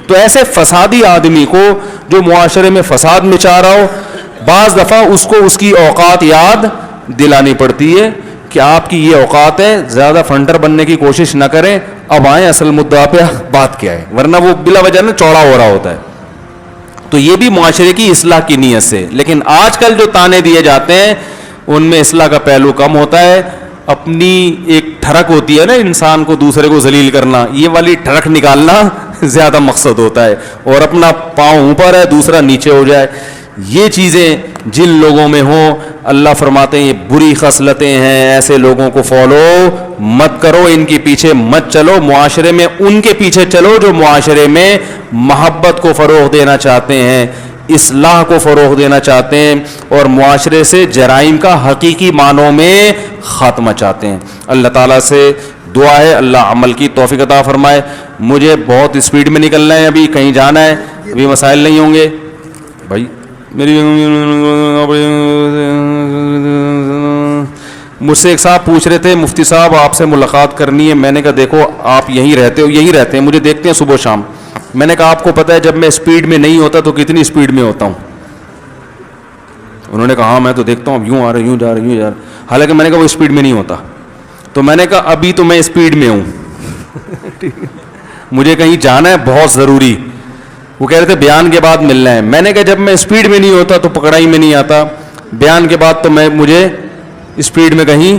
تو ایسے فسادی آدمی کو جو معاشرے میں فساد مچا رہا ہو، بعض دفعہ اس کو اس کی اوقات یاد دلانی پڑتی ہے کہ آپ کی یہ اوقات ہے، زیادہ فنٹر بننے کی کوشش نہ کریں، اب آئیں اصل مدعا پہ بات کیا ہے، ورنہ وہ بلا وجہ نہ چوڑا ہو رہا ہوتا ہے. تو یہ بھی معاشرے کی اصلاح کی نیت سے. لیکن آج کل جو تانے دیے جاتے ہیں ان میں اصلاح کا پہلو کم ہوتا ہے. اپنی ایک ٹھڑک ہوتی ہے نا انسان کو دوسرے کو ذلیل کرنا، یہ والی ٹھڑک نکالنا زیادہ مقصد ہوتا ہے، اور اپنا پاؤں اوپر ہے دوسرا نیچے ہو جائے. یہ چیزیں جن لوگوں میں ہوں، اللہ فرماتے ہیں یہ بری خصلتیں ہیں، ایسے لوگوں کو فالو مت کرو، ان کے پیچھے مت چلو. معاشرے میں ان کے پیچھے چلو جو معاشرے میں محبت کو فروغ دینا چاہتے ہیں، اصلاح کو فروغ دینا چاہتے ہیں، اور معاشرے سے جرائم کا حقیقی معنوں میں خاتمہ چاہتے ہیں. اللہ تعالیٰ سے دعا ہے اللہ عمل کی توفیق عطا فرمائے. مجھے بہت اسپیڈ میں نکلنا ہے، ابھی کہیں جانا ہے، ابھی مسائل نہیں ہوں گے بھائی. مجھ سے ایک صاحب پوچھ رہے تھے مفتی صاحب آپ سے ملاقات کرنی ہے. میں نے کہا دیکھو آپ یہیں رہتے ہو، یہیں رہتے ہیں، مجھے دیکھتے ہیں صبح شام. میں نے کہا آپ کو پتہ ہے جب میں اسپیڈ میں نہیں ہوتا تو کتنی اسپیڈ میں ہوتا ہوں؟ انہوں نے کہا ہاں میں تو دیکھتا ہوں یوں آ رہا یوں جا رہا یوں جا رہا. حالانکہ میں نے کہا وہ اسپیڈ میں نہیں ہوتا. تو میں نے کہا ابھی تو میں اسپیڈ میں ہوں مجھے کہیں جانا ہے بہت ضروری. وہ کہہ رہے تھے بیان کے بعد ملنا ہے. میں نے کہا جب میں اسپیڈ میں نہیں ہوتا تو پکڑائی میں نہیں آتا، بیان کے بعد تو مجھے اسپیڈ میں کہیں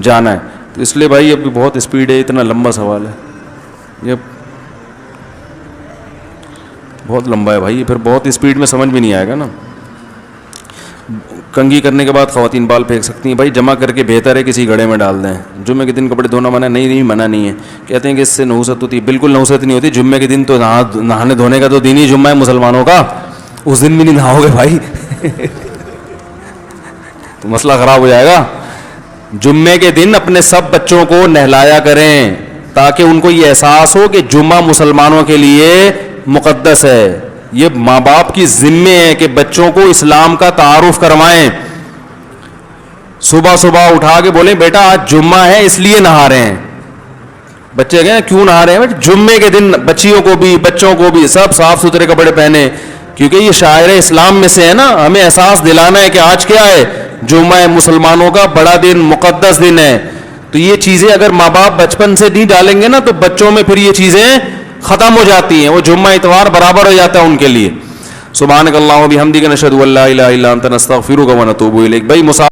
جانا ہے. تو اس لیے بھائی ابھی بہت اسپیڈ ہے، اتنا لمبا سوال ہے یہ، بہت لمبا ہے بھائی، پھر بہت اسپیڈ میں سمجھ بھی نہیں آئے گا نا. کنگھی کرنے کے بعد خواتین بال پھینک سکتی ہیں بھائی، جمع کر کے بہتر ہے کسی گڑھے میں ڈال دیں. جمعے کے دن کپڑے دھونا منع نہیں منع نہیں ہے. کہتے ہیں کہ اس سے نحوست ہوتی ہے، بالکل نحوست نہیں ہوتی. جمعے کے دن تو نہانے دھونے کا تو دن ہی جمعہ ہے مسلمانوں کا، اس دن بھی نہیں نہاؤ گے بھائی تو مسئلہ خراب ہو جائے گا. جمعے کے دن اپنے سب بچوں کو نہلایا کریں تاکہ ان کو یہ احساس ہو کہ جمعہ مسلمانوں کے لیے مقدس ہے. یہ ماں باپ کی ذمہ ہے کہ بچوں کو اسلام کا تعارف کروائیں. صبح صبح اٹھا کے بولیں بیٹا آج جمعہ ہے اس لیے نہا رہے ہیں. بچے کہیں کیوں نہا رہے ہیں؟ جمعے کے دن بچیوں کو بھی بچوں کو بھی سب صاف ستھرے کپڑے پہنے، کیونکہ یہ شاعر اسلام میں سے ہے نا. ہمیں احساس دلانا ہے کہ آج کیا ہے، جمعہ ہے، مسلمانوں کا بڑا دن، مقدس دن ہے. تو یہ چیزیں اگر ماں باپ بچپن سے نہیں ڈالیں گے نا تو بچوں میں پھر یہ چیزیں ختم ہو جاتی ہیں، وہ جمعہ اتوار برابر ہو جاتا ہے ان کے لیے. سبحانک اللہم و بحمدک نشہد ان لا الہ الا انت نستغفرک و نتوب الیک. بھائی